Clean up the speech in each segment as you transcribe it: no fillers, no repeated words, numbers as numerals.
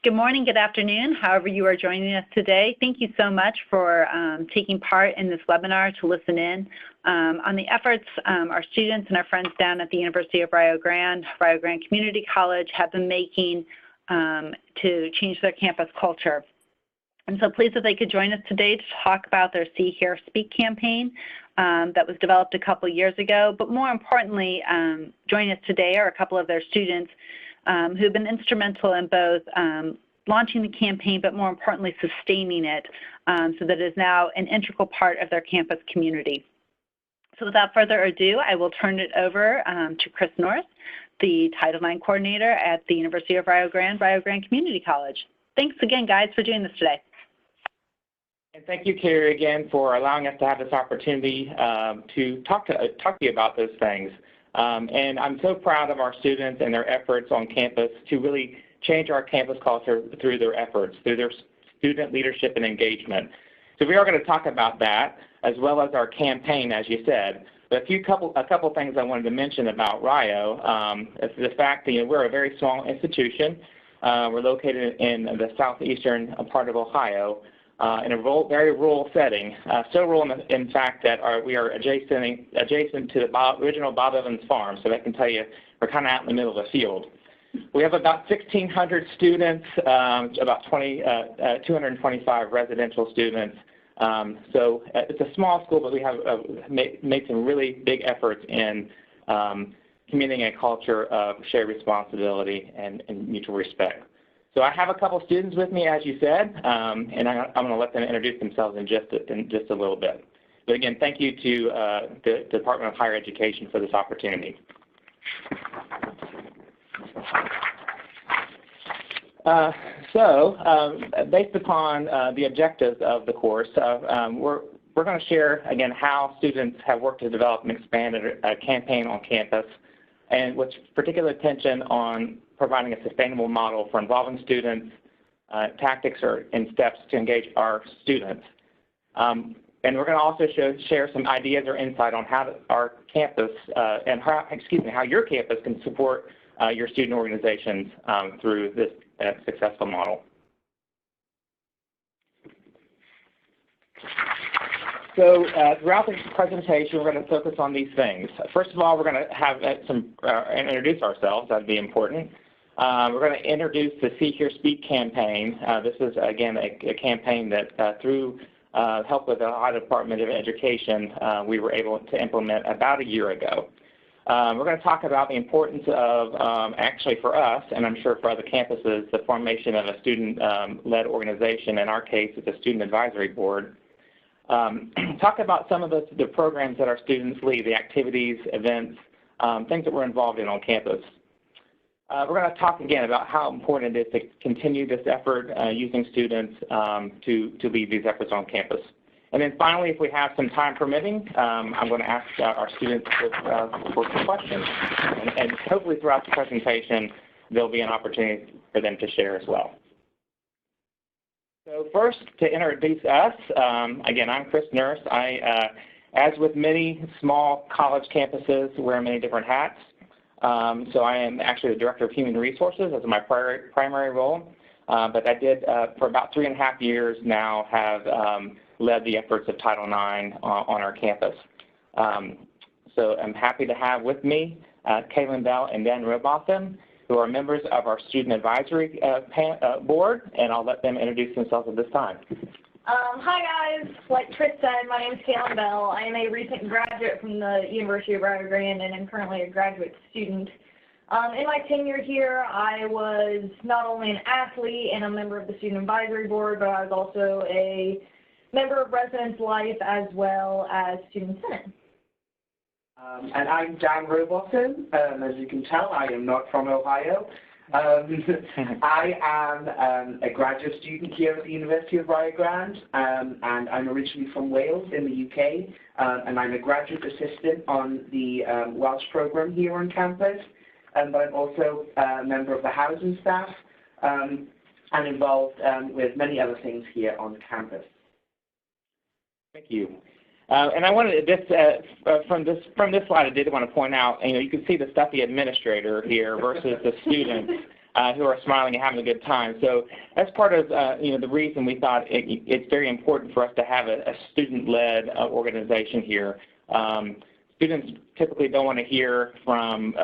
Good morning, good afternoon, however you are joining us today. Thank you so much for taking part in this webinar to listen in on the efforts our students and our friends down at the University of Rio Grande Community College have been making to change their campus culture. I'm so pleased that they could join us today to talk about their See, Hear, Speak campaign that was developed a couple years ago. But more importantly, joining us today are a couple of their students who've been instrumental in both launching the campaign, but more importantly, sustaining it so that it is now an integral part of their campus community. So without further ado, I will turn it over to Chris North, the Title IX coordinator at the University of Rio Grande Community College. Thanks again, guys, for doing this today. And thank you, Carrie, again, for allowing us to have this opportunity to talk to you about those things. And I'm so proud of our students and their efforts on campus to really change our campus culture through their efforts, through their student leadership and engagement. So we are going to talk about that, as well as our campaign, as you said. But a couple things I wanted to mention about Rio is the fact that we're a very small institution. We're located in the southeastern part of Ohio. In a very rural setting, so rural in fact that we are adjacent to the original Bob Evans farm, so that can tell you we're kind of out in the middle of the field. We have about 1,600 students, about 225 residential students. So it's a small school, but we have made some really big efforts in communicating a culture of shared responsibility and mutual respect. So I have a couple students with me, as you said, and I'm going to let them introduce themselves in just a little bit. But again, thank you to the Department of Higher Education for this opportunity. Based upon the objectives of the course, we're going to share, again, how students have worked to develop and expand a campaign on campus, and with particular attention on providing a sustainable model for involving students, tactics and steps to engage our students. And we're going to also share some ideas or insight on how our campus and how your campus can support your student organizations through this successful model. So throughout this presentation, we're going to focus on these things. First of all, we're going to have introduce ourselves. That'd be important. We're going to introduce the See, Hear, Speak campaign. This is, again, a campaign that through help with the Ohio Department of Education, we were able to implement about a year ago. We're going to talk about the importance of, actually for us, and I'm sure for other campuses, the formation of a student-led organization. In our case, it's a student advisory board. Talk about some of the programs that our students lead, the activities, events, things that we're involved in on campus. We're going to talk again about how important it is to continue this effort using students to lead these efforts on campus. And then finally, if we have some time permitting, I'm going to ask our students for some questions. And hopefully throughout the presentation, there'll be an opportunity for them to share as well. So first, to introduce us, again, I'm Chris Nurse. As with many small college campuses, wear many different hats. So I am actually the Director of Human Resources as my primary role. But I did, for about 3.5 years now, have led the efforts of Title IX on our campus. So I'm happy to have with me Kaylin Bell and Dan Robotham, who are members of our Student Advisory Board, and I'll let them introduce themselves at this time. Hi guys, like Chris said, my name is Kaylin Bell. I am a recent graduate from the University of Rio Grande, and I'm currently a graduate student. In my tenure here, I was not only an athlete and a member of the Student Advisory Board, but I was also a member of Residence Life as well as Student Senate. And I'm Dan Robotham. As you can tell, I am not from Ohio. I am a graduate student here at the University of Rio Grande, and I'm originally from Wales in the UK, and I'm a graduate assistant on the Welsh program here on campus, but I'm also a member of the housing staff and involved with many other things here on campus. Thank you. And I wanted from this slide, I did want to point out, you can see the stuffy administrator here versus the students. who are smiling and having a good time. So that's part of the reason we thought it's very important for us to have a student-led organization here. Students typically don't want to hear from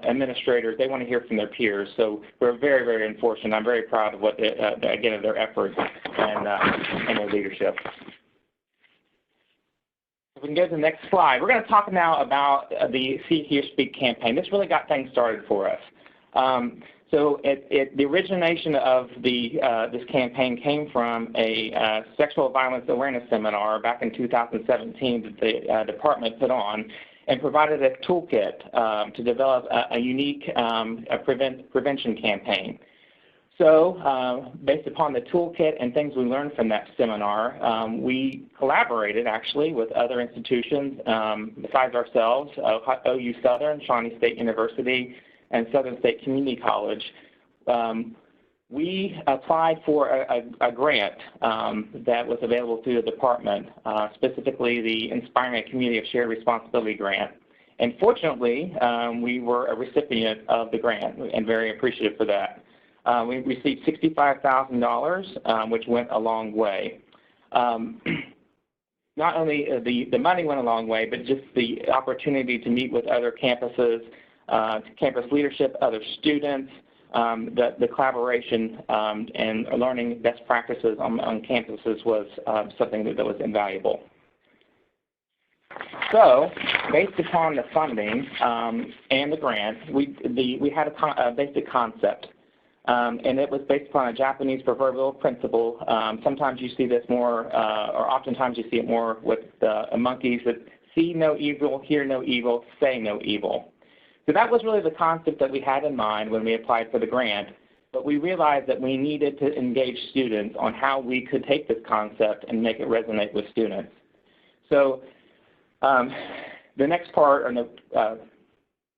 administrators. They want to hear from their peers. So we're very, very fortunate. I'm very proud of what, again, of their efforts and their leadership. If we can go to the next slide. We're going to talk now about the See, Hear, Speak campaign. This really got things started for us. So the origination of this campaign came from a sexual violence awareness seminar back in 2017 that the department put on and provided a toolkit to develop a unique prevention campaign. So based upon the toolkit and things we learned from that seminar, we collaborated actually with other institutions besides ourselves, OU Southern, Shawnee State University, and Southern State Community College. We applied for a grant that was available through the department, specifically the Inspiring a Community of Shared Responsibility grant. And fortunately, we were a recipient of the grant and very appreciative for that. We received $65,000, which went a long way. Not only the money went a long way, but just the opportunity to meet with other campuses, campus leadership, other students, the collaboration and learning best practices on campuses was something that was invaluable. So, based upon the funding and the grant, we had a basic concept. And it was based upon a Japanese proverbial principle. Sometimes you see this more, or oftentimes you see it more with monkeys that see no evil, hear no evil, say no evil. So that was really the concept that we had in mind when we applied for the grant, but we realized that we needed to engage students on how we could take this concept and make it resonate with students. So the next part of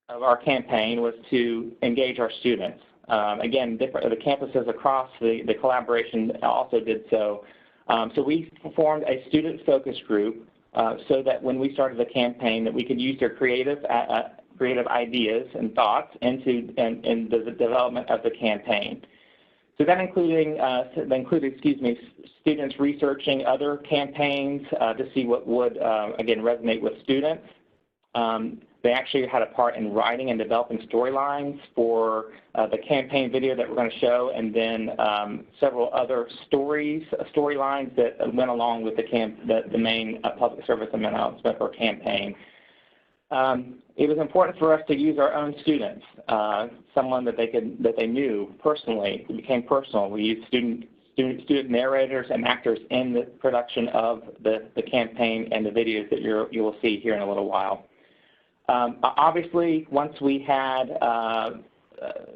our campaign was to engage our students. Again, the campuses across the collaboration also did so. So we formed a student focus group so that when we started the campaign that we could use their creative ideas and thoughts into the development of the campaign. So that included students researching other campaigns to see what would, again, resonate with students. They actually had a part in writing and developing storylines for the campaign video that we're going to show, and then several other storylines that went along with the main public service announcement or campaign. It was important for us to use our own students, someone that they knew personally. It became personal. We used student narrators and actors in the production of the campaign and the videos that you will see here in a little while. Obviously, once we had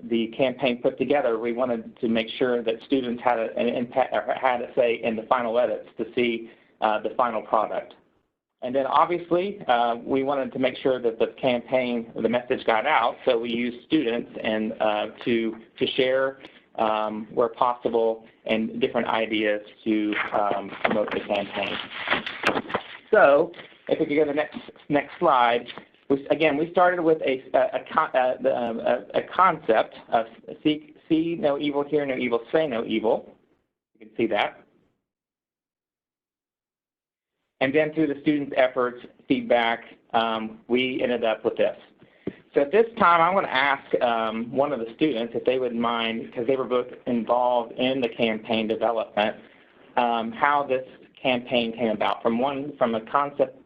the campaign put together, we wanted to make sure that students had an impact or had a say in the final edits to see the final product. And then obviously, we wanted to make sure that the message got out, so we used students and to share where possible and different ideas to promote the campaign. So, if we could go to the next slide. Again, we started with a concept of see no evil, hear no evil, say no evil. You can see that. And then through the students' efforts, feedback, we ended up with this. So at this time, I want to ask one of the students if they would mind, because they were both involved in the campaign development, how this campaign came about, from a concept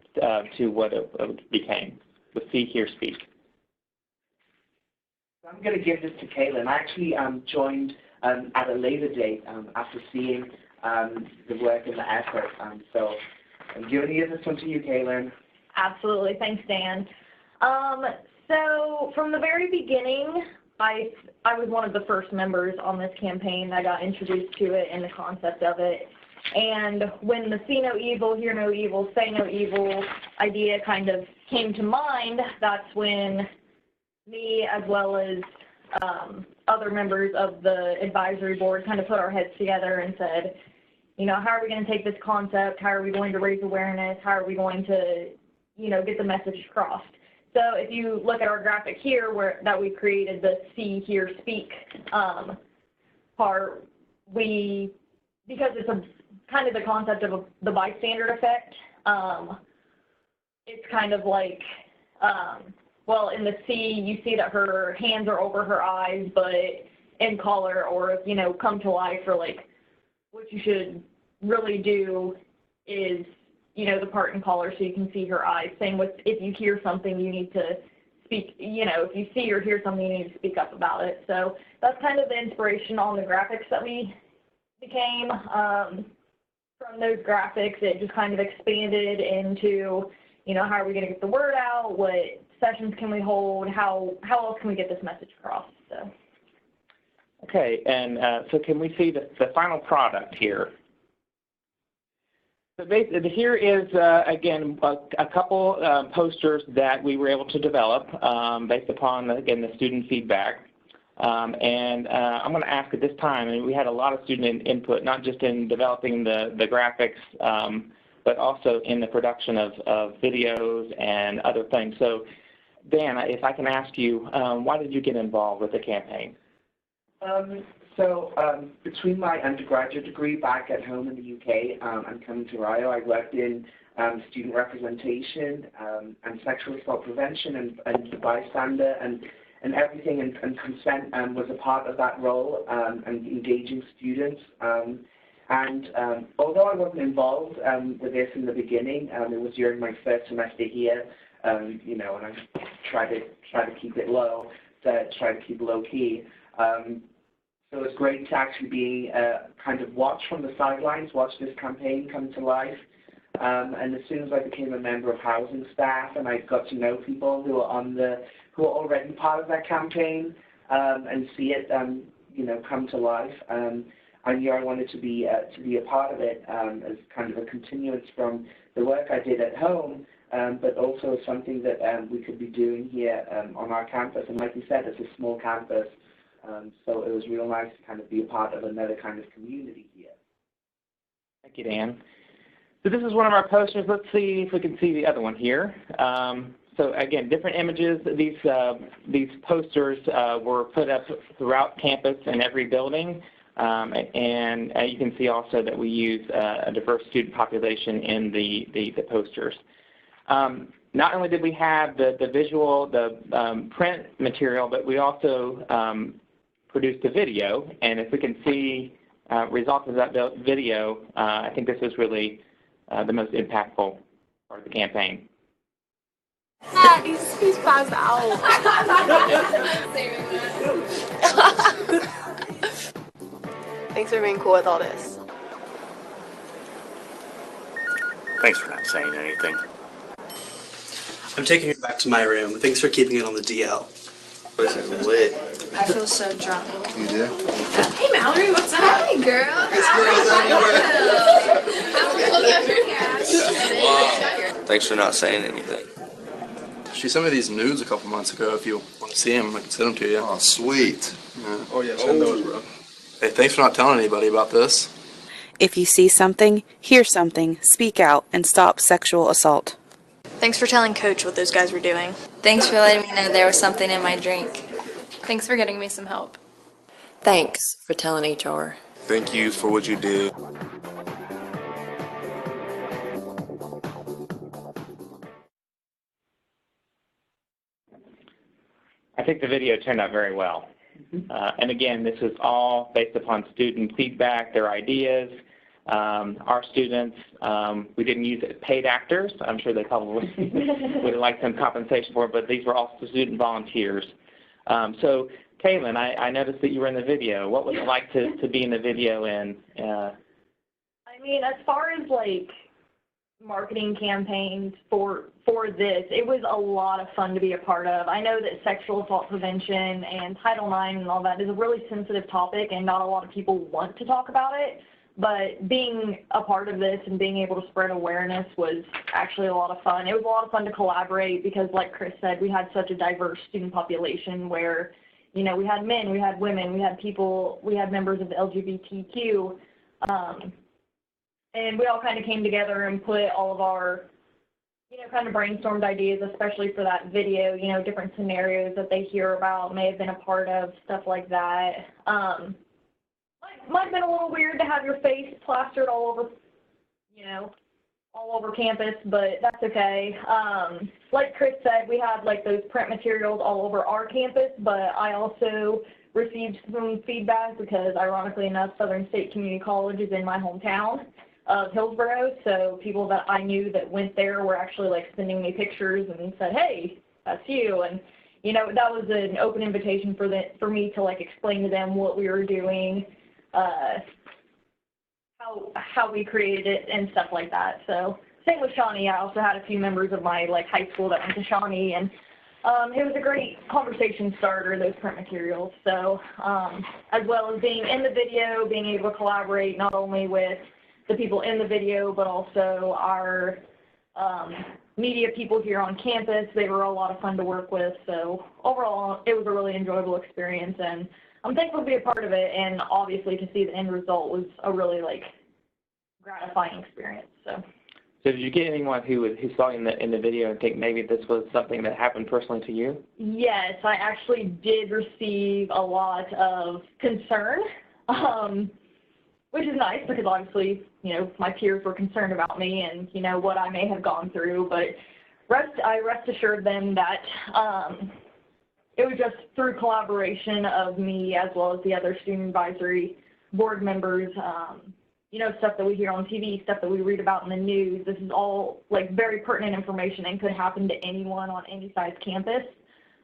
to what it became. See, Hear, Speak. I'm going to give this to Kaylin. I actually joined at a later date after seeing the work and the effort. So I'm giving this one to you, Kaylin. Absolutely. Thanks, Dan. So from the very beginning, I was one of the first members on this campaign. I got introduced to it and the concept of it. And when the see no evil, hear no evil, say no evil idea kind of came to mind, that's when me as well as other members of the advisory board kind of put our heads together and said, how are we going to take this concept? How are we going to raise awareness? How are we going to, get the message across? So if you look at our graphic here that we created, the see, hear, speak part, because it's kind of the concept of the bystander effect, it's kind of like, well, in the see, you see that her hands are over her eyes, but in color, or, you know, come to life, or like what you should really do is, you know, the part in color so you can see her eyes. Same with if you hear something, you need to speak, you know, if you see or hear something, you need to speak up about it. So that's kind of the inspiration on the graphics that we became. From those graphics, it just kind of expanded into, you know, how are we going to get the word out? What sessions can we hold? How else can we get this message across? So. Okay, and so can we see the final product here? So here is, again, a couple posters that we were able to develop based upon, again, the student feedback. And I'm going to ask at this time, and we had a lot of student input, not just in developing the graphics, but also in the production of videos and other things. So, Dan, if I can ask you, why did you get involved with the campaign? Between my undergraduate degree back at home in the UK and coming to Rio, I worked in student representation and sexual assault prevention and the bystander and everything, and consent was a part of that role, and engaging students. Although I wasn't involved with this in the beginning, it was during my first semester here, you know, and I tried to keep it low, try to keep low key. So it's great to actually be kind of watch from the sidelines, watch this campaign come to life. And as soon as I became a member of housing staff and I got to know people who are already part of that campaign and see it, you know, come to life, I knew I wanted to be a part of it as kind of a continuance from the work I did at home, but also something that we could be doing here on our campus. And like you said, it's a small campus. So it was real nice to kind of be a part of another kind of community here. Thank you, Dan. So this is one of our posters. Let's see if we can see the other one here. So again, different images. These posters were put up throughout campus in every building. And you can see also that we use a diverse student population in the posters. Not only did we have the visual, the print material, but we also produced a video, and if we can see results of that video, I think this was really the most impactful part of the campaign. He's passed out. Thanks for being cool with all this. Thanks for not saying anything. I'm taking it back to my room. Thanks for keeping it on the DL. This is lit. I feel so drunk. You do? Hey Mallory, what's up? Hey girl. It's girls everywhere. Wow. Thanks for not saying anything. She sent me these nudes a couple months ago. If you want to see them, I can send them to you. Oh, sweet. Yeah. Oh yeah, send those, bro. Hey, thanks for not telling anybody about this. If you see something, hear something, speak out, and stop sexual assault. Thanks for telling Coach what those guys were doing. Thanks for letting me know there was something in my drink. Thanks for getting me some help. Thanks for telling HR. Thank you for what you did. I think the video turned out very well. And again, this was all based upon student feedback, their ideas. Our students, we didn't use paid actors. I'm sure they probably would have liked some compensation for it, but these were all student volunteers. So, Kaylin, I noticed that you were in the video. What was it like to be in the video? And I mean, as far as like marketing campaigns for this, it was a lot of fun to be a part of. I know that sexual assault prevention and Title IX and all that is a really sensitive topic, and not a lot of people want to talk about it. But being a part of this and being able to spread awareness was actually a lot of fun. It was a lot of fun to collaborate because, like Chris said, we had such a diverse student population where, you know, we had men, we had women, we had people, we had members of the LGBTQ, and we all kind of came together and put all of our kind of brainstormed ideas, especially for that video, different scenarios that they hear about, may have been a part of, stuff like that. Might have been a little weird to have your face plastered all over, all over campus, but that's okay. Like Chris said, we had like those print materials all over our campus, but I also received some feedback because, ironically enough, Southern State Community College is in my hometown of Hillsborough, so people that I knew that went there were actually like sending me pictures and said, hey, that's you, and that was an open invitation for me to like explain to them what we were doing, how we created it and stuff like that. So same with Shawnee. I also had a few members of my like high school that went to Shawnee, and it was a great conversation starter, those print materials. So as well as being in the video, being able to collaborate not only with the people in the video, but also our media people here on campus. They were a lot of fun to work with. So overall, it was a really enjoyable experience, and I'm thankful to be a part of it. And obviously, to see the end result was a really like gratifying experience. So did you get anyone who saw you in the video and think maybe this was something that happened personally to you? Yes, I actually did receive a lot of concern, which is nice because obviously, my peers were concerned about me and, what I may have gone through. But I rest assured them that it was just through collaboration of me as well as the other student advisory board members, stuff that we hear on TV, stuff that we read about in the news. This is all like very pertinent information and could happen to anyone on any size campus.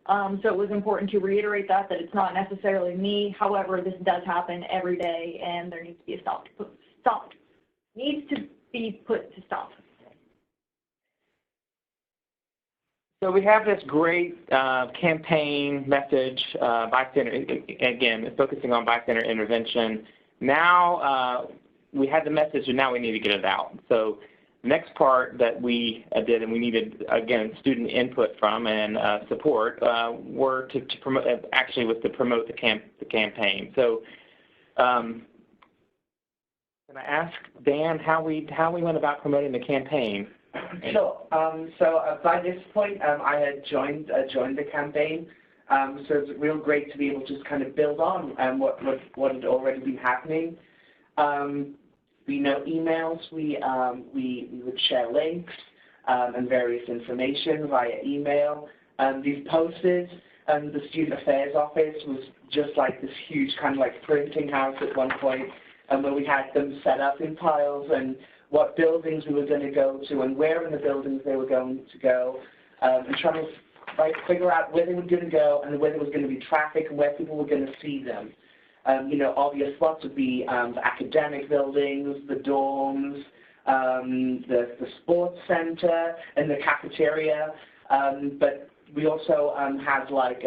So it was important to reiterate that it's not necessarily me. However, this does happen every day, and there needs to be a put to stop. So we have this great campaign message, bystander, again, focusing on bystander intervention. Now we had the message, and now we need to get it out. So the next part that we did, and we needed, again, student input from and support, were to promote, actually was to promote the campaign. So can I ask Dan how we went about promoting the campaign? Sure. So by this point, I had joined the campaign. So it's real great to be able to just kind of build on what had already been happening. Emails, we would share links and various information via email. These posters, the Student Affairs Office was just like this huge kind of like printing house at one point, where we had them set up in piles and what buildings we were going to go to and where in the buildings they were going to go, and trying to figure out where they were going to go and where there was going to be traffic and where people were going to see them. Obvious spots would be the academic buildings, the dorms, the sports center, and the cafeteria. But we also have like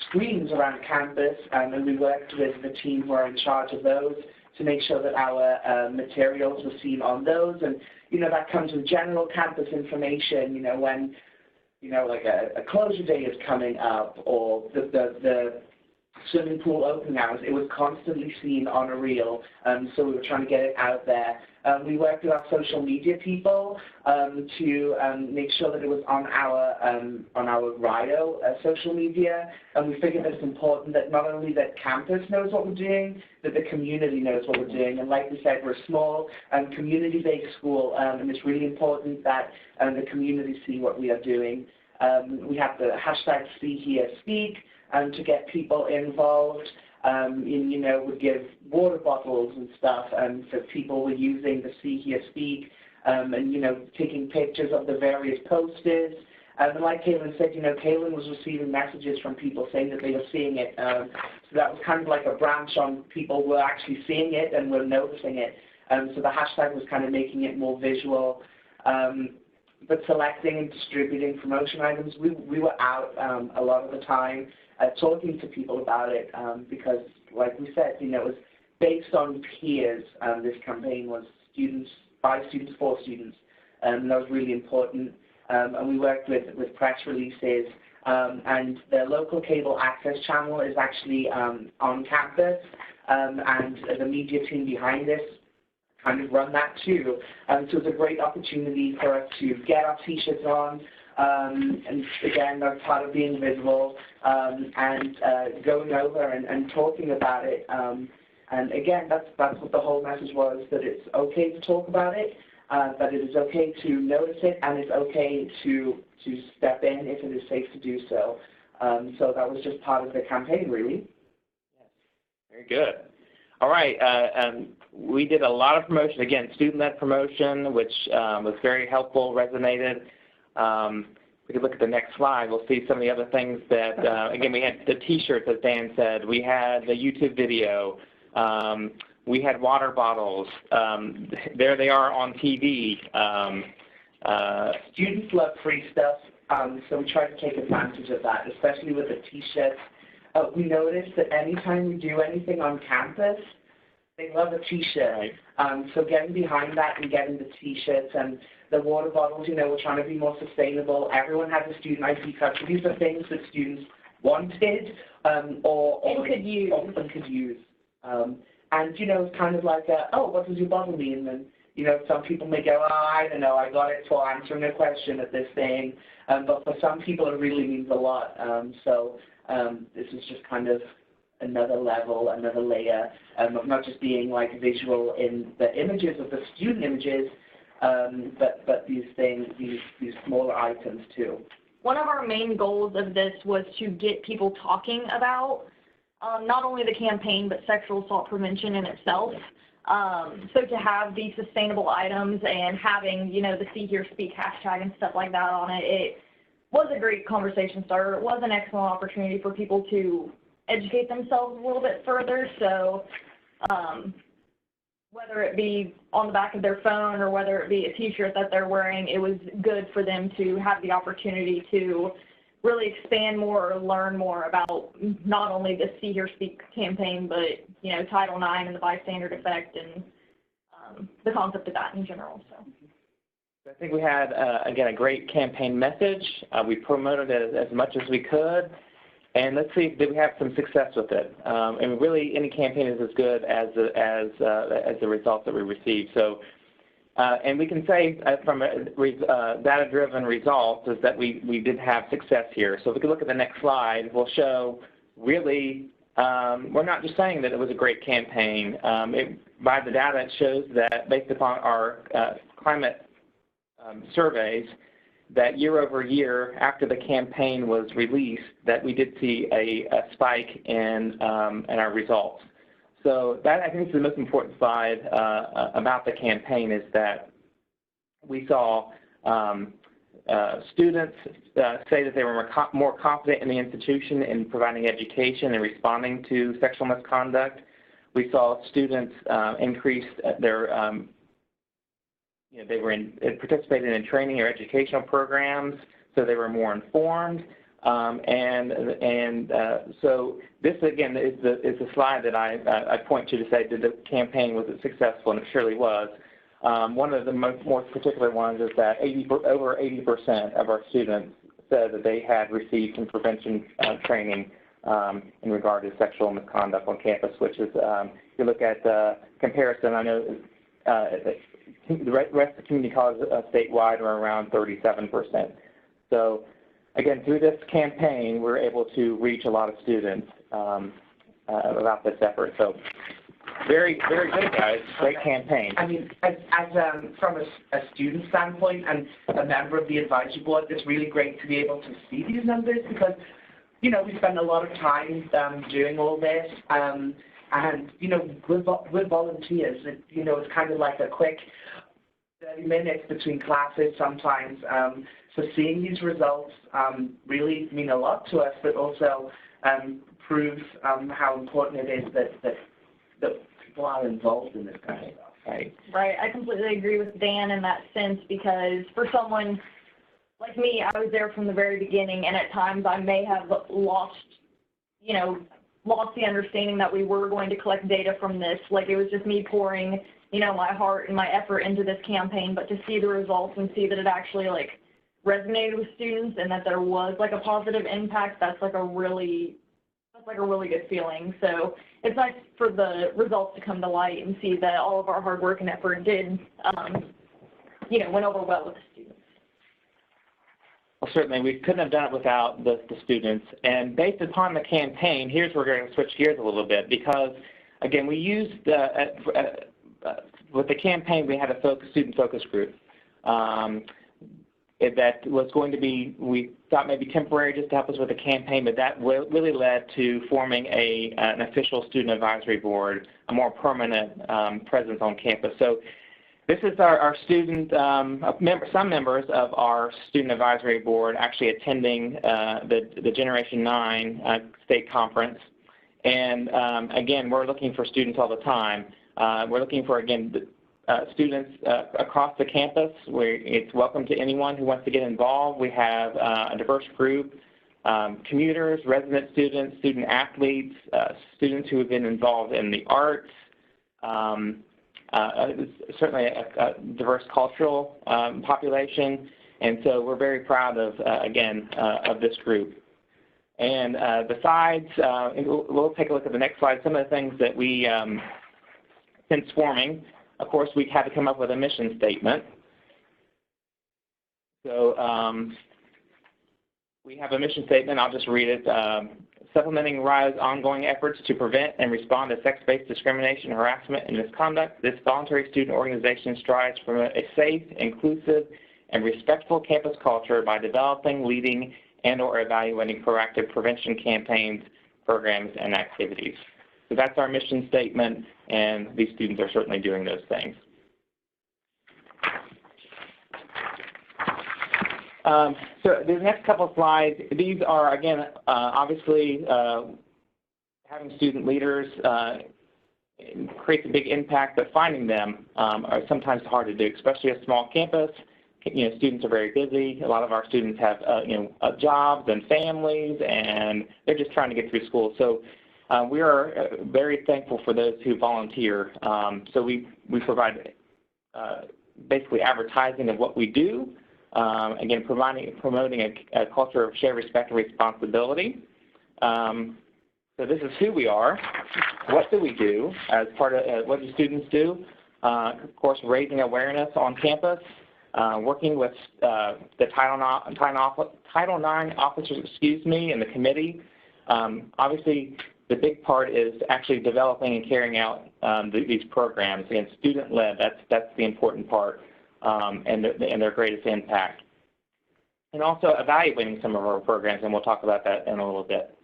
screens around campus, and we worked with the team who are in charge of those to make sure that our materials were seen on those. And that comes with general campus information. When like a closure day is coming up, or the swimming pool opening hours, it was constantly seen on a reel, so we were trying to get it out there. We worked with our social media people to make sure that it was on our RIO social media, and we figured that it's important that not only that campus knows what we're doing, that the community knows what we're doing. And like we said, we're a small community-based school, and it's really important that the community see what we are doing. We have the hashtag #SeeHearSpeak, to get people involved. Would give water bottles and stuff, so people were using the See, Hear, Speak, and taking pictures of the various posters. And like Kaylin said, Kaylin was receiving messages from people saying that they were seeing it. So that was kind of like a branch on people were actually seeing it and were noticing it. So the hashtag was kind of making it more visual. But selecting and distributing promotion items, we were out a lot of the time talking to people about it, because, like we said, it was based on peers. This campaign was students, by students, for students, and that was really important. And we worked with press releases, and the local cable access channel is actually on campus, and the media team behind this kind of run that too. So it was a great opportunity for us to get our T-shirts on, and again, that's part of being visible, and going over and talking about it. And again, that's what the whole message was, that it's okay to talk about it, that it is okay to notice it, and it's okay to step in if it is safe to do so. So that was just part of the campaign, really. Very good. All right. We did a lot of promotion. Again, student-led promotion, which was very helpful, resonated. We could look at the next slide. We'll see some of the other things that, again, we had the T-shirts, as Dan said. We had the YouTube video. We had water bottles. There they are on TV. Students love free stuff, so we try to take advantage of that, especially with the T-shirts. We noticed that anytime we do anything on campus, they love a T-shirt. Right. So getting behind that and getting the T-shirts and the water bottles, you know, we're trying to be more sustainable. Everyone has a student ID card. So these are things that students wanted or could use. Often could use. And, you know, it's kind of like, oh, what does your bottle mean? And, you know, some people may go, oh, I don't know, I got it for answering a question at this thing. But for some people, it really means a lot. This is just kind of another level, another layer of not just being like visual in the images of the student images, but these things, these smaller items too. One of our main goals of this was to get people talking about not only the campaign, but sexual assault prevention in itself. So to have these sustainable items and having, you know, the See Here Speak hashtag and stuff like that on it, it was a great conversation starter. It was an excellent opportunity for people to educate themselves a little bit further. So whether it be on the back of their phone or whether it be a T-shirt that they're wearing, it was good for them to have the opportunity to really expand more or learn more about not only the See Here Speak campaign, but, you know, Title IX and the bystander effect and the concept of that in general. So I think we had, again, a great campaign message. We promoted it as much as we could. And let's see, did we have some success with it? And really, any campaign is as good as the results that we receive. So, and we can say from data-driven results is that we did have success here. So if we could look at the next slide, we'll show really, we're not just saying that it was a great campaign. By the data, it shows that based upon our climate surveys, that year over year after the campaign was released, that we did see a spike in our results. So that, I think, is the most important slide about the campaign, is that we saw students say that they were more confident in the institution in providing education and responding to sexual misconduct. We saw students increase their you know, they were participated in training or educational programs, so they were more informed. So this again is the slide that I point to say, did the campaign, was it successful? And it surely was. One of the more particular ones is that over 80% of our students said that they had received some prevention training in regard to sexual misconduct on campus, which is, if you look at comparison, I know the rest of the community colleges statewide are around 37%. So again, through this campaign, we're able to reach a lot of students about this effort. So very, very good, guys. Great campaign. I mean, from a student standpoint and a member of the advisory board, it's really great to be able to see these numbers because, you know, we spend a lot of time doing all this. And, you know, with volunteers, you know, it's kind of like a quick 30 minutes between classes sometimes. So seeing these results really mean a lot to us, but also proves how important it is that people are involved in this kind of stuff. Right. Right. I completely agree with Dan in that sense, because for someone like me, I was there from the very beginning, and at times I may have lost the understanding that we were going to collect data from this. Like, it was just me pouring, you know, my heart and my effort into this campaign, but to see the results and see that it actually, like, resonated with students and that there was, like, a positive impact, that's, like, a really That's like a really good feeling. So it's nice for the results to come to light and see that all of our hard work and effort did, went over well with the students. Well, certainly, we couldn't have done it without the students. And based upon the campaign, here's where we're going to switch gears a little bit because, again, we used, with the campaign, we had a student focus group. That was going to be, we thought maybe temporary just to help us with the campaign, but that really led to forming an official student advisory board, a more permanent presence on campus. So this is our student, some members of our student advisory board actually attending the Generation 9 state conference. And again, we're looking for students all the time. We're looking for, again, students across the campus. It's welcome to anyone who wants to get involved. We have a diverse group, commuters, resident students, student athletes, students who have been involved in the arts, certainly a diverse cultural population. And so we're very proud of, again, of this group. And besides, we'll take a look at the next slide, some of the things that we, since forming, of course, we had to come up with a mission statement. So we have a mission statement. I'll just read it. Supplementing RIO's ongoing efforts to prevent and respond to sex-based discrimination, harassment, and misconduct, this voluntary student organization strives to promote a safe, inclusive, and respectful campus culture by developing, leading, and/or evaluating proactive prevention campaigns, programs, and activities. So that's our mission statement, and these students are certainly doing those things. So the next couple of slides, these are, again, obviously having student leaders creates a big impact, but finding them are sometimes hard to do, especially a small campus. Students are very busy. A lot of our students have, jobs and families, and they're just trying to get through school. So we are very thankful for those who volunteer. So we provide basically advertising of what we do. Again, promoting a culture of shared respect and responsibility. So this is who we are. What do we do as part of what do students do? Of course, raising awareness on campus, working with the Title IX officers, and the committee. Obviously, the big part is actually developing and carrying out these programs. Again, student-led, that's the important part. And their greatest impact. And also evaluating some of our programs, and we'll talk about that in a little bit.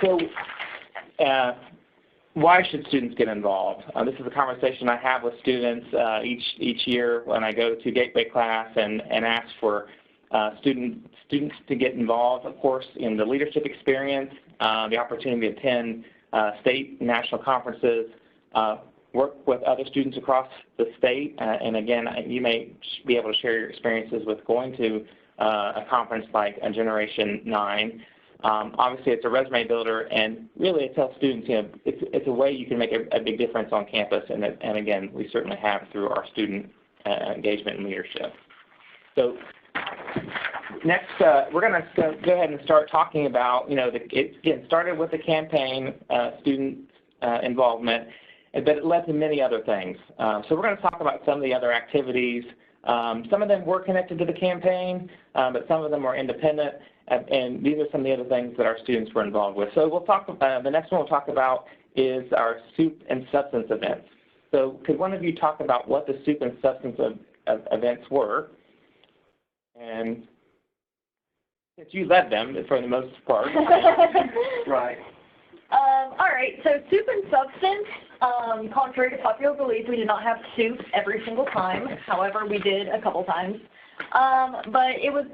So why should students get involved? This is a conversation I have with students each year when I go to Gateway class and ask for students to get involved, of course, in the leadership experience, the opportunity to attend state and national conferences, work with other students across the state, and again, you may be able to share your experiences with going to a conference like a Generation 9. Obviously, it's a resume builder, and really it tells students, it's a way you can make a big difference on campus, and again, we certainly have through our student engagement and leadership. So next, we're going to go ahead and start talking about, it started with the campaign, student involvement, but it led to many other things. So we're going to talk about some of the other activities. Some of them were connected to the campaign, but some of them were independent, and these are some of the other things that our students were involved with. So we'll talk. The next one we'll talk about is our soup and substance events. So could one of you talk about what the soup and substance of events were? And since you led them for the most part. Right. All right, so soup and substance, contrary to popular belief, we did not have soup every single time. However, we did a couple times. But it was,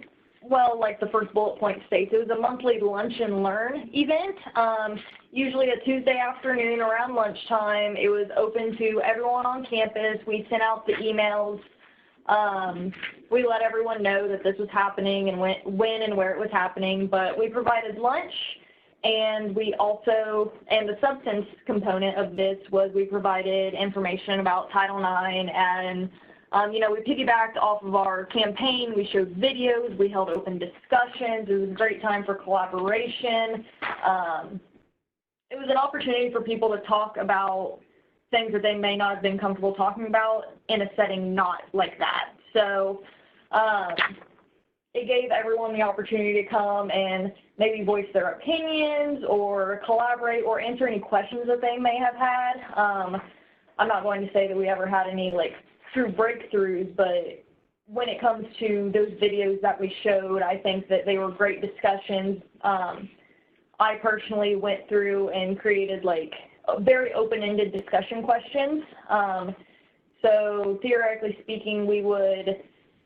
well, like the first bullet point states, it was a monthly lunch and learn event, usually a Tuesday afternoon around lunchtime. It was open to everyone on campus. We sent out the emails. We let everyone know that this was happening and when and where it was happening, but we provided lunch. And we also, and the substance component of this was we provided information about Title IX and We piggybacked off of our campaign. We showed videos. We held open discussions. It was a great time for collaboration. It was an opportunity for people to talk about things that they may not have been comfortable talking about in a setting not like that. So it gave everyone the opportunity to come and maybe voice their opinions or collaborate or answer any questions that they may have had. I'm not going to say that we ever had any true breakthroughs, but when it comes to those videos that we showed, I think that they were great discussions. I personally went through and created very open-ended discussion questions. So theoretically speaking, we would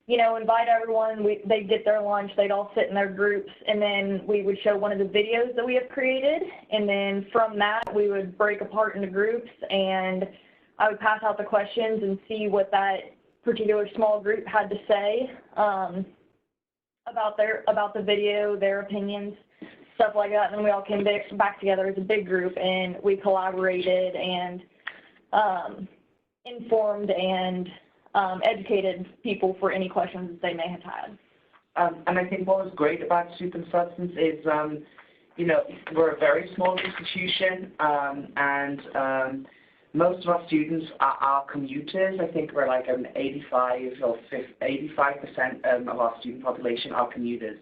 invite everyone, they'd get their lunch, they'd all sit in their groups, and then we would show one of the videos that we have created, and then from that we would break apart into groups, and I would pass out the questions and see what that particular small group had to say about the video, their opinions, stuff like that, and then we all came back together as a big group, and we collaborated and informed and educated people for any questions that they may have had. And I think what was great about Soup and Substance is, we're a very small institution, and most of our students are commuters. I think we're 85% of our student population are commuters.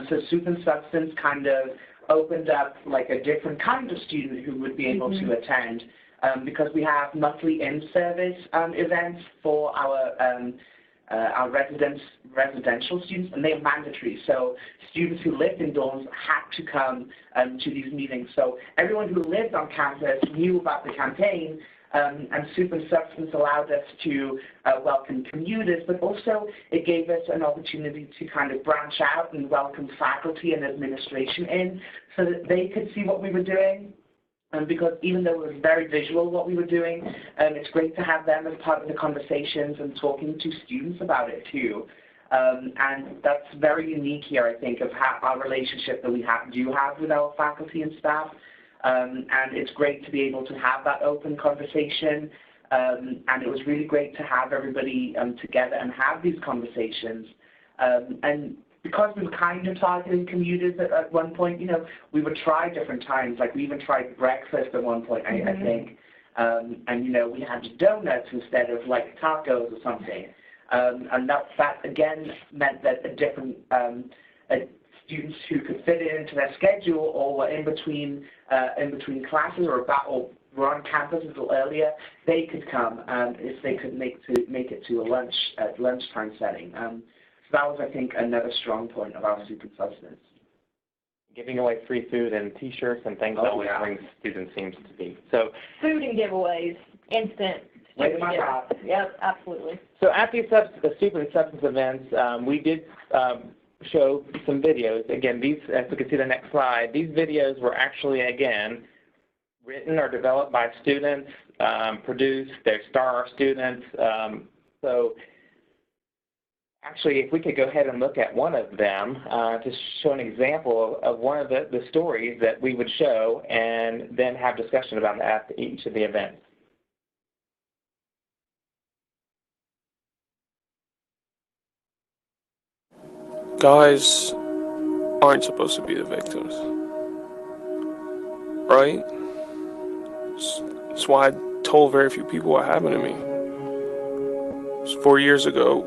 So Soup and Substance kind of opened up a different kind of student who would be able to attend. Because we have monthly in-service events for our residential students, and they're mandatory. So students who lived in dorms had to come to these meetings. So everyone who lived on campus knew about the campaign, and Soup and Substance allowed us to welcome commuters, but also it gave us an opportunity to kind of branch out and welcome faculty and administration in so that they could see what we were doing. Because even though it was very visual what we were doing, it's great to have them as part of the conversations and talking to students about it too. And that's very unique here, I think, of our relationship that we do have with our faculty and staff. And it's great to be able to have that open conversation. And it was really great to have everybody together and have these conversations. And because we were kind of targeting commuters at one point, we would try different times. We even tried breakfast at one point, I think. And, we had donuts instead of tacos or something. And that again meant that different students who could fit it into their schedule or were in between classes or were on campus a little earlier, they could come if they could make it to a lunchtime setting. So that was, I think, another strong point of our Soup and Substance. Giving away free food and T-shirts and things always brings students seems to be. So food and giveaways, instant. Yep, absolutely. So at the Soup and Substance events, we did show some videos. Again, these, as we can see the next slide, these videos were actually, again, written or developed by students, produced, they star our students. So actually, if we could go ahead and look at one of them to show an example of one of the stories that we would show and then have discussion about it at each of the events. Guys aren't supposed to be the victims, right? That's why I told very few people what happened to me. It was 4 years ago,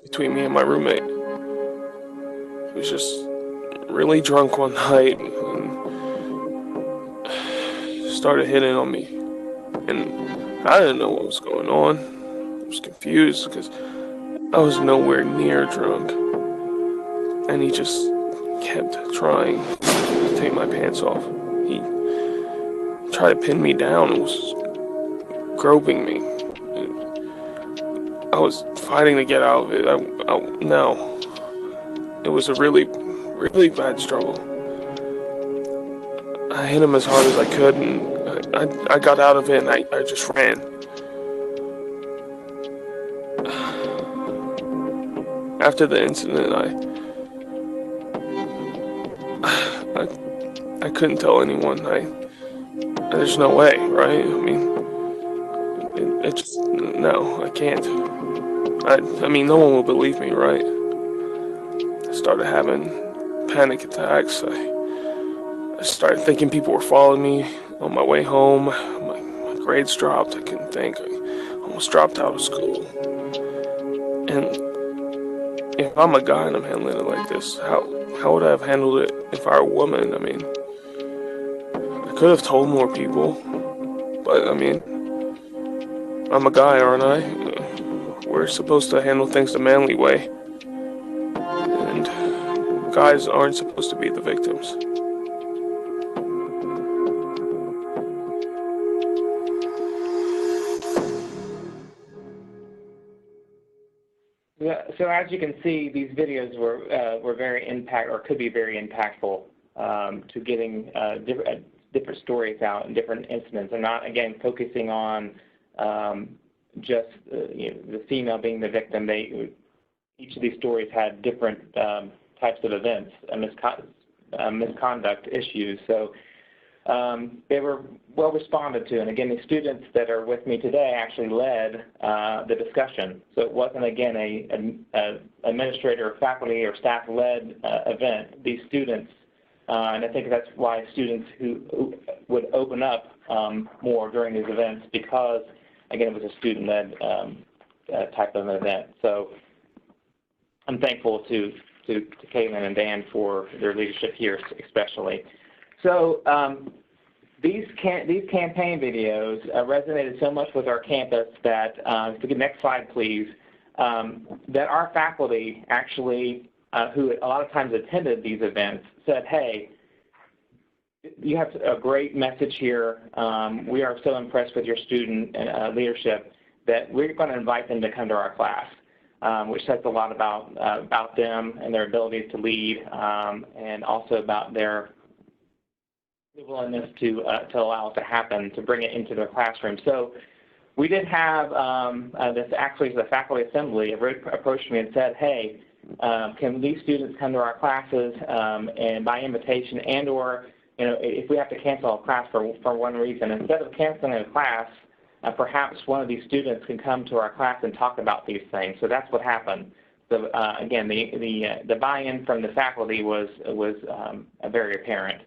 between me and my roommate. He was just really drunk one night and started hitting on me. And I didn't know what was going on. I was confused because I was nowhere near drunk. And he just kept trying to take my pants off. He tried to pin me down and was groping me. I was fighting to get out of it. No. It was a really, really bad struggle. I hit him as hard as I could, and I got out of it, and I just ran. After the incident, I couldn't tell anyone. There's no way, right? I mean, it just, no, I can't. I mean, no one will believe me, right? I started having panic attacks. I started thinking people were following me on my way home. My grades dropped. I couldn't think. I almost dropped out of school. And if I'm a guy and I'm handling it like this, how would I have handled it if I were a woman? I mean, I could have told more people, but I mean, I'm a guy, aren't I? We're supposed to handle things the manly way, and guys aren't supposed to be the victims. Yeah, so as you can see, these videos were very could be very impactful to getting different stories out and different incidents, and not again focusing on just the female being the victim. Each of these stories had different types of events, misconduct issues. So they were well responded to, and again, the students that are with me today actually led the discussion. So it wasn't, again, an administrator or faculty or staff-led event. These students, and I think that's why students who would open up more during these events, because, again, it was a student-led type of an event. So I'm thankful to Caitlin and Dan for their leadership here, especially. So these campaign videos resonated so much with our campus that, if we could next slide please, that our faculty actually, who a lot of times attended these events, said, hey, you have a great message here. We are so impressed with your student leadership that we're going to invite them to come to our class, which says a lot about them and their abilities to lead, and also about their willingness to allow it to happen, to bring it into their classroom. So we did have this actually the faculty assembly approached me and said, hey, can these students come to our classes and by invitation, and or if we have to cancel a class for one reason, instead of canceling a class, perhaps one of these students can come to our class and talk about these things. So that's what happened. So again, the buy-in from the faculty was very apparent.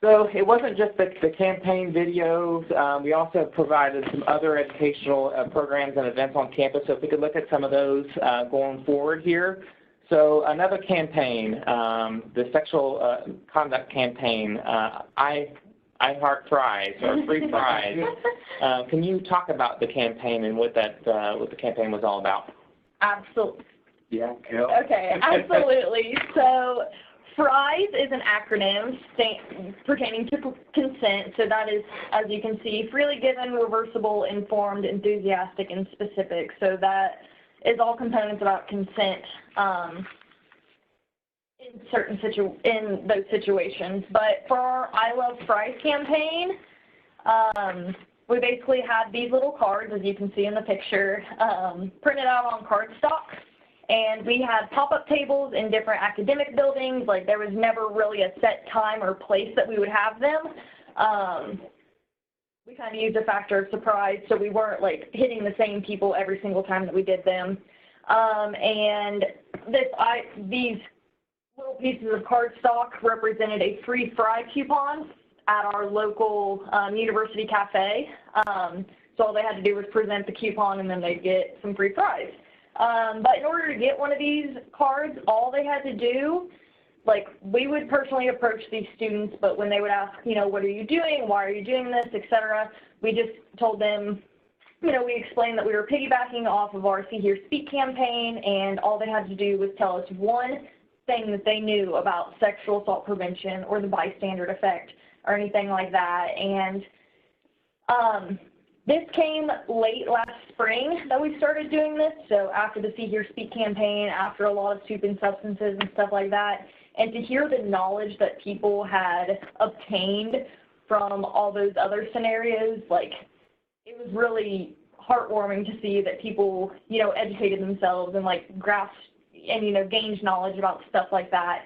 So it wasn't just the campaign videos. We also provided some other educational programs and events on campus. So if we could look at some of those going forward here. So another campaign, the sexual conduct campaign, I Heart Fries, or Free Fries. Can you talk about the campaign and what the campaign was all about? Absolutely. Yeah, cool. Okay, absolutely. So FRIES is an acronym pertaining to consent. So that is, as you can see, freely given, reversible, informed, enthusiastic, and specific. So that is all components about consent in those situations. But for our I Love FRIES campaign, we basically had these little cards, as you can see in the picture, printed out on cardstock. And we had pop-up tables in different academic buildings. Like, there was never really a set time or place that we would have them. We kind of used a factor of surprise, so we weren't, like, hitting the same people every single time that we did them. And these little pieces of cardstock represented a free fry coupon at our local university cafe. So all they had to do was present the coupon, and then they'd get some free fries. But in order to get one of these cards, all they had to do, like, we would personally approach these students, but when they would ask, what are you doing, why are you doing this, etc., we just told them, we explained that we were piggybacking off of our See Here Speak campaign, and all they had to do was tell us one thing that they knew about sexual assault prevention or the bystander effect or anything like that. And this came late last spring that we started doing this, so after the See Here Speak campaign, after a lot of soup and substances and stuff like that, and to hear the knowledge that people had obtained from all those other scenarios, like, it was really heartwarming to see that people, educated themselves and, like, grasped and, gained knowledge about stuff like that.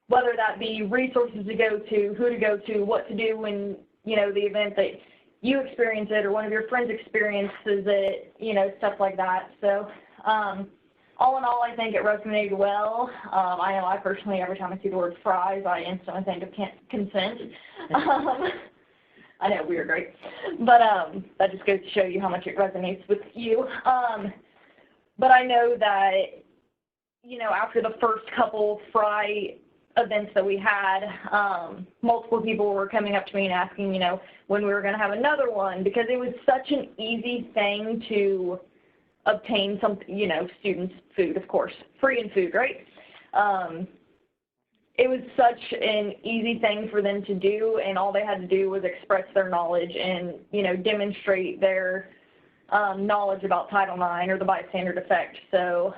Whether that be resources to go to, who to go to, what to do when the event that you experience it or one of your friends experiences it, stuff like that. So all in all, I think it resonated well. I know I personally, every time I see the word fries, I instantly think of consent. I know, weird, right? But that just goes to show you how much it resonates with you. But I know that, after the first couple fry events that we had, multiple people were coming up to me and asking, when we were going to have another one, because it was such an easy thing to obtain students' food, of course, free and food, right? It was such an easy thing for them to do, and all they had to do was express their knowledge and, demonstrate their knowledge about Title IX or the bystander effect. So,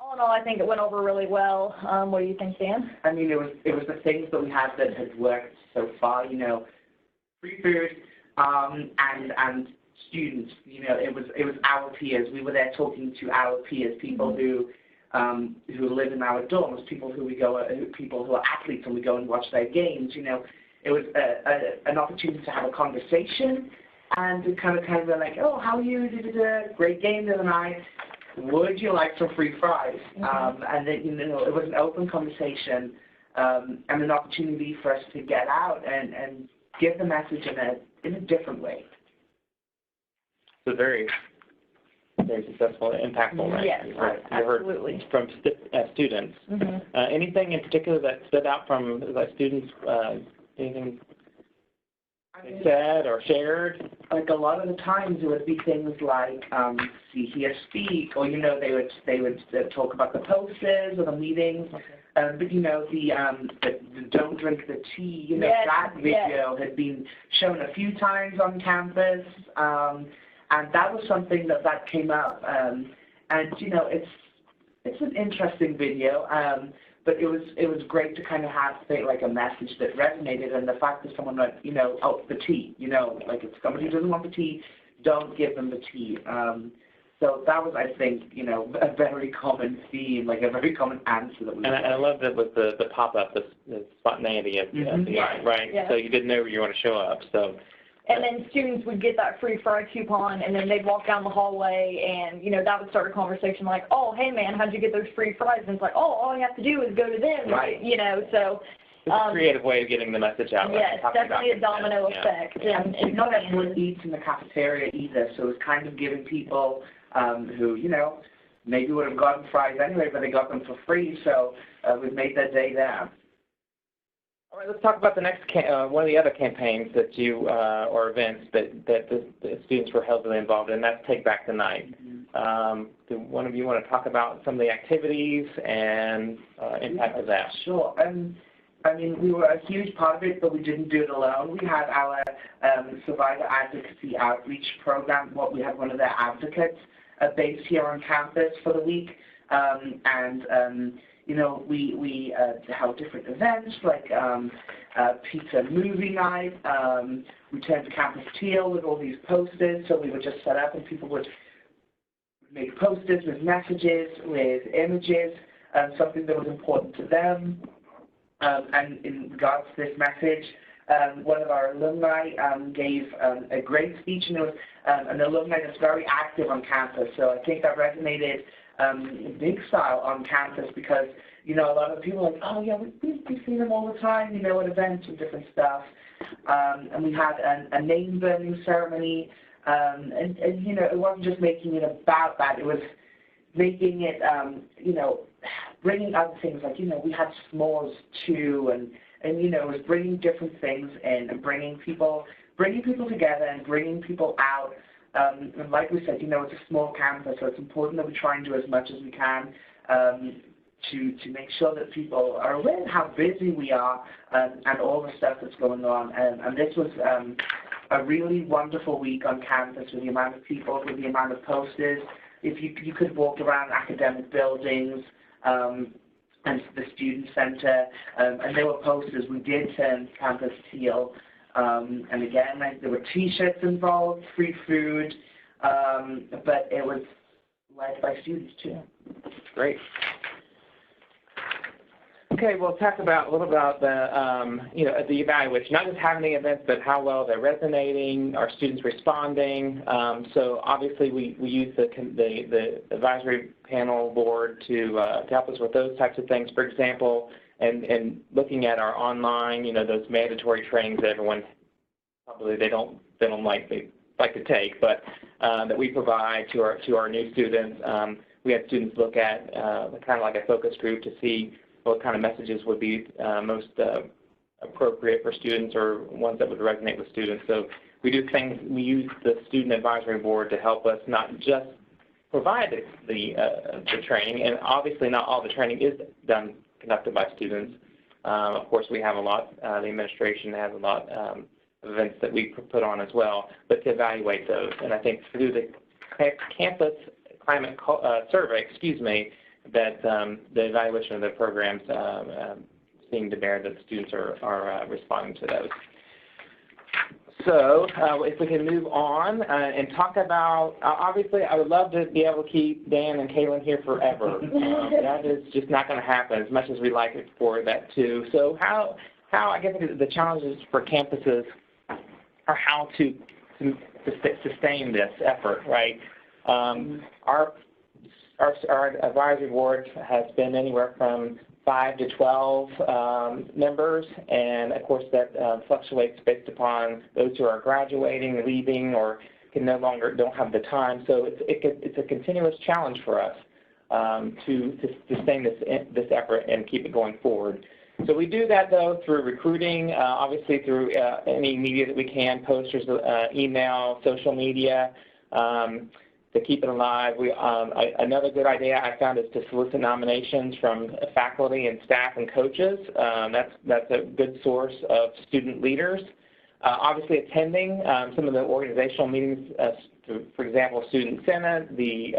all in all, I think it went over really well. What do you think, Dan? I mean, it was the things that we had that had worked so far. Free food and students. It was our peers. We were there talking to our peers, people who live in our dorms, people who are athletes, and we go and watch their games. It was an opportunity to have a conversation and to kind of like, oh, how are you? Did a great game the other night. Would you like some free fries? And then, it was an open conversation and an opportunity for us to get out and give the message in a different way. So very, very successful, impactful, right? Yes, absolutely. From students. Anything in particular that stood out from students? Anything they said or shared? Like a lot of the times it would be things like see, hear, speak, or they would talk about the posters or the meetings. But the don't drink the tea, yes, that video had been shown a few times on campus, and that was something that came up. And it's an interesting video. But it was great to kind of have like a message that resonated, and the fact that someone went, oh, the tea, like if somebody doesn't want the tea, don't give them the tea. So that was, I think, a very common theme, like a very common answer that we. And I love that with the pop-up, the spontaneity of the event, right? Yeah. So you didn't know where you want to show up, so. And then students would get that free fry coupon, and then they'd walk down the hallway, and, that would start a conversation like, oh, hey, man, how'd you get those free fries? And it's like, oh, all you have to do is go to them, right. So. It's a creative way of getting the message out. Yes, definitely a domino effect. Yeah. And not everyone eats in the cafeteria either, so it's kind of giving people who, maybe would have gotten fries anyway, but they got them for free, so we've made their day there. All right, let's talk about the next one of the other campaigns that you or events that the students were heavily involved in. That's Take Back the Night. Do one of you want to talk about some of the activities and impact of that? Sure. I mean, we were a huge part of it, but we didn't do it alone. We had our Survivor Advocacy Outreach Program. We had one of their advocates based here on campus for the week, we held different events like pizza movie night. We turned to Campus Teal with all these posters, so we would just set up and people would make posters with messages, with images, something that was important to them. And in regards to this message, one of our alumni gave a great speech, and it was an alumni that's very active on campus. So I think that resonated big style on campus because, a lot of people are like, oh, yeah, we've seen them all the time, at events and different stuff. And we had a name-burning ceremony, and it wasn't just making it about that. It was making it, bringing other things like, we had s'mores too, and it was bringing different things in and bringing people together and bringing people out. And like we said, it's a small campus, so it's important that we try and do as much as we can to make sure that people are aware of how busy we are and all the stuff that's going on. And this was a really wonderful week on campus with the amount of people, with the amount of posters. If you could walk around academic buildings and the student center, and there were posters. We did turn Campus Teal. And again, there were T-shirts involved, free food, but it was led by students too. Great. Okay, we'll talk about a little about the, the evaluation, not just having the events, but how well they're resonating, our students responding. So obviously we use the advisory panel board to help us with those types of things. For example, and looking at our online, those mandatory trainings that everyone probably they don't like to take, but that we provide to our new students. We had students look at kind of like a focus group to see what kind of messages would be most appropriate for students or ones that would resonate with students. So we do things, we use the Student Advisory Board to help us not just provide the training, and obviously not all the training is conducted by students. Of course, we have a lot, the administration has a lot of events that we put on as well, but to evaluate those. And I think through the campus climate survey, that the evaluation of the programs seem to bear that students are responding to those. So if we can move on and talk about, obviously I would love to be able to keep Dan and Kaylin here forever. That is just not going to happen as much as we like it for that too. So how I guess the challenges for campuses are how to sustain this effort, right? Our advisory board has been anywhere from 5 to 12 members, and of course that fluctuates based upon those who are graduating, leaving, or don't have the time. So it's a continuous challenge for us to sustain this effort and keep it going forward. So we do that though through recruiting, obviously through any media that we can, posters, email, social media. To keep it alive, another good idea I found is to solicit nominations from faculty and staff and coaches. That's a good source of student leaders. Obviously attending some of the organizational meetings, for example, Student Senate, the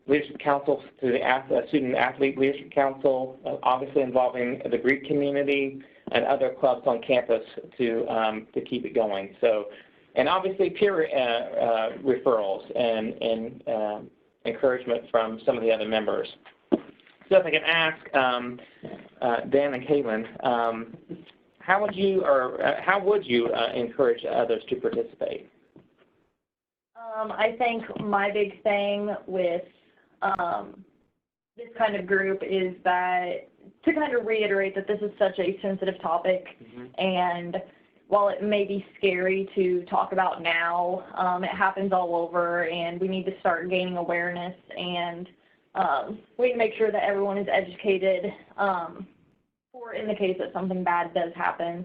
Leadership Council, to the Student Athlete Leadership Council, obviously involving the Greek community and other clubs on campus to keep it going. So. And obviously peer referrals and encouragement from some of the other members. So if I can ask Dan and Kaylin, how would you encourage others to participate? I think my big thing with this kind of group is that to kind of reiterate that this is such a sensitive topic, and while it may be scary to talk about now, it happens all over, and we need to start gaining awareness, and we need to make sure that everyone is educated for in the case that something bad does happen.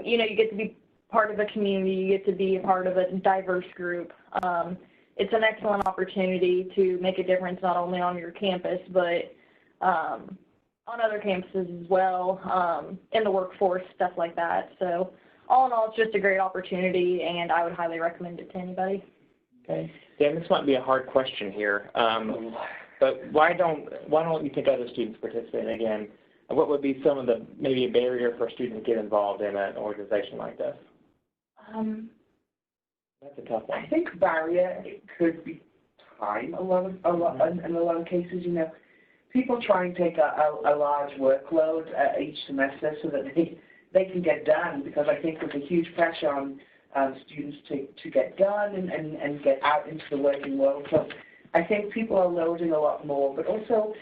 You get to be part of a community, you get to be a part of a diverse group. It's an excellent opportunity to make a difference not only on your campus, but on other campuses as well, in the workforce, stuff like that. So all in all, it's just a great opportunity, and I would highly recommend it to anybody. Okay. Dan, this might be a hard question here, but why don't you think other students participate? Again, what would be some of the, maybe a barrier for students to get involved in an organization like this? That's a tough one. I think barrier, it could be time in a lot of cases, People try and take a large workload each semester so that they can get done, because I think there's a huge pressure on students to get done and get out into the working world. So I think people are loading a lot more, but also,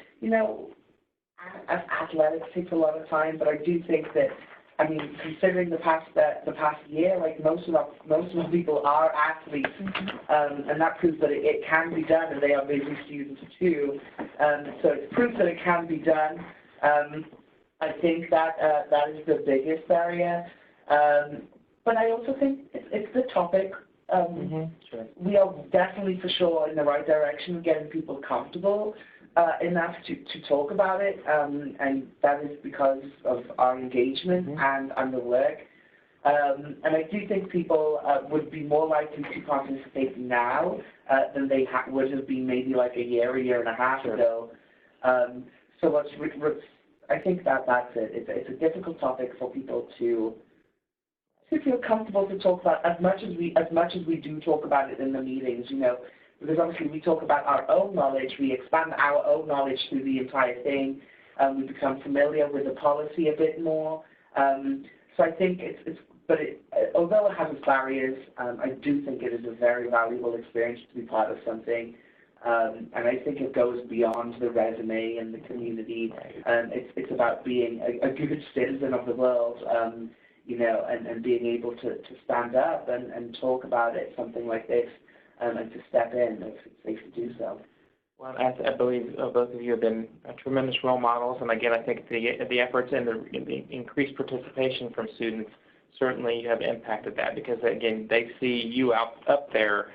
athletics takes a lot of time, but I do think that, considering the past year, like most of the people are athletes, and that proves that it can be done, and they are busy students too. So it's proof that it can be done. I think that is the biggest barrier. But I also think it's the topic. Sure. We are definitely for sure in the right direction, getting people comfortable enough to talk about it, and that is because of our engagement and the work. And I do think people would be more likely to participate now than they would have been maybe like a year and a half ago. So I think that's it. It's a difficult topic for people to feel comfortable to talk about as much as we do talk about it in the meetings, because obviously we talk about our own knowledge, we expand our own knowledge through the entire thing, We become familiar with the policy a bit more. So I think although it has its barriers, I do think it is a very valuable experience to be part of something. And I think it goes beyond the resume and the community. It's about being a good citizen of the world, you know, and being able to stand up and talk about it, something like this, and to step in if it's safe to do so. Well, I believe both of you have been tremendous role models, and again, I think the efforts and the increased participation from students certainly have impacted that, because again, they see you up there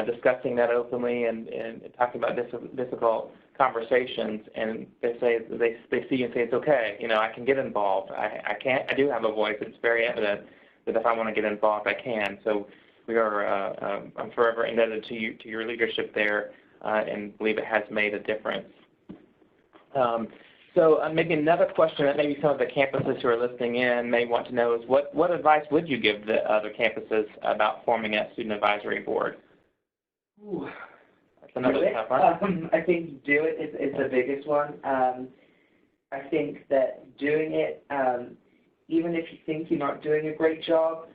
discussing that openly and talking about difficult conversations, and they see you and say, it's okay, you know, I can get involved. I do have a voice. It's very evident that if I want to get involved, I can. So we are I'm forever indebted to your leadership there, and believe it has made a difference. So maybe another question that maybe some of the campuses who are listening in may want to know is what advice would you give the other campuses about forming a student advisory board? Ooh. That's another tough one. I think do it is the biggest one. I think that doing it, even if you think you're not doing a great job,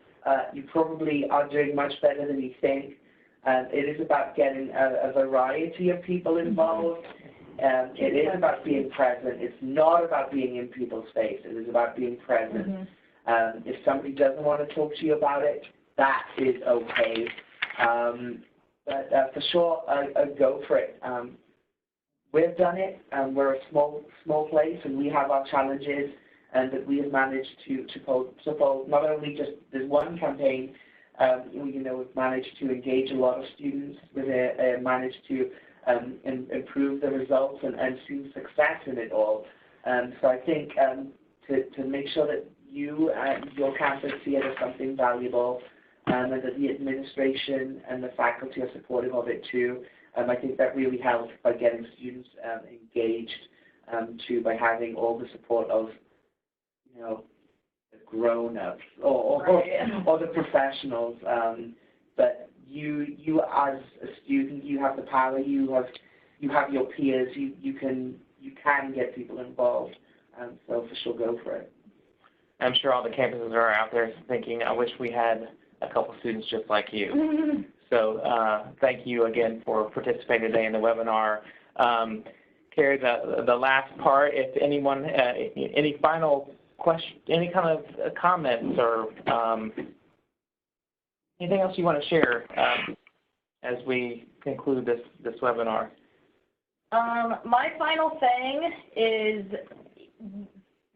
you probably are doing much better than you think. It is about getting a variety of people involved. It is about being present. It's not about being in people's face. It is about being present. If somebody doesn't want to talk to you about it, that is okay. But for sure, go for it. We've done it. We're a small place, and we have our challenges, and that we have managed to support not only just this one campaign. You know, we've managed to engage a lot of students. We've managed to improve the results and see success in it all. So I think to make sure that you and your campus see it as something valuable, and that the administration and the faculty are supportive of it too. I think that really helps by getting students engaged by having all the support of, you know, the grown-ups or the professionals. But you as a student, you have the power. You have your peers. You can get people involved. So for sure, go for it. I'm sure all the campuses are out there thinking, I wish we had a couple students just like you. So thank you again for participating today in the webinar. Carrie, the last part, if anyone, any final question, any kind of comments or anything else you want to share as we conclude this webinar? My final thing is,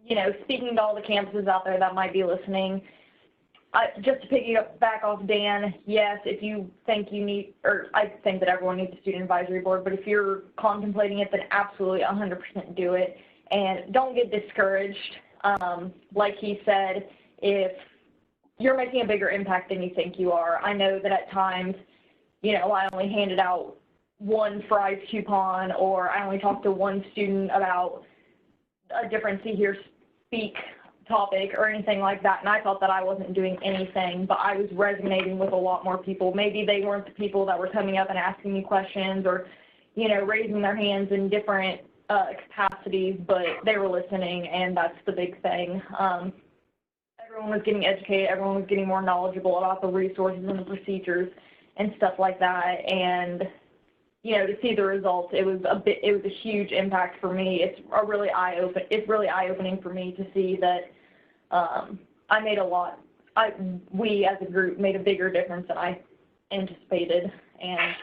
you know, speaking to all the campuses out there that might be listening, just to piggyback off Dan, yes, if you think you need, or I think that everyone needs a student advisory board, but if you're contemplating it, then absolutely 100% do it. And don't get discouraged. Like he said, if you're making a bigger impact than you think you are, I know that at times, you know, I only handed out one fries coupon, or I only talked to one student about a different See Hear Speak topic or anything like that, and I thought that I wasn't doing anything, but I was resonating with a lot more people. Maybe they weren't the people that were coming up and asking me questions or, you know, raising their hands in different capacities, but they were listening, and that's the big thing. Everyone was getting educated, everyone was getting more knowledgeable about the resources and the procedures and stuff like that, and you know, to see the results, it was a huge impact for me. It's really eye-opening for me to see that I made we as a group made a bigger difference than I anticipated, and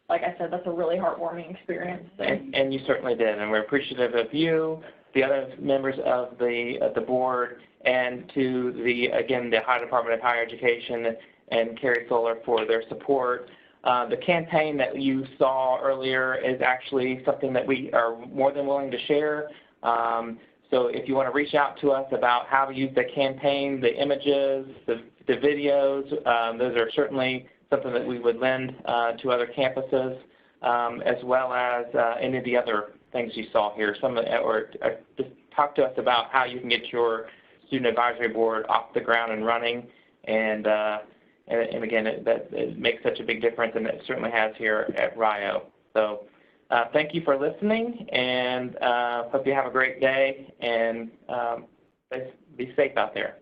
like I said, that's a really heartwarming experience. So. And you certainly did, and we're appreciative of you, the other members of the board, and to the Ohio Department of Higher Education and Carrie Solar for their support. The campaign that you saw earlier is actually something that we are more than willing to share. So if you want to reach out to us about how to use the campaign, the images, the videos, those are certainly something that we would lend to other campuses, as well as any of the other things you saw here. Or just talk to us about how you can get your student advisory board off the ground and running. And again, it makes such a big difference, and it certainly has here at RIO. So Thank you for listening, and hope you have a great day, and be safe out there.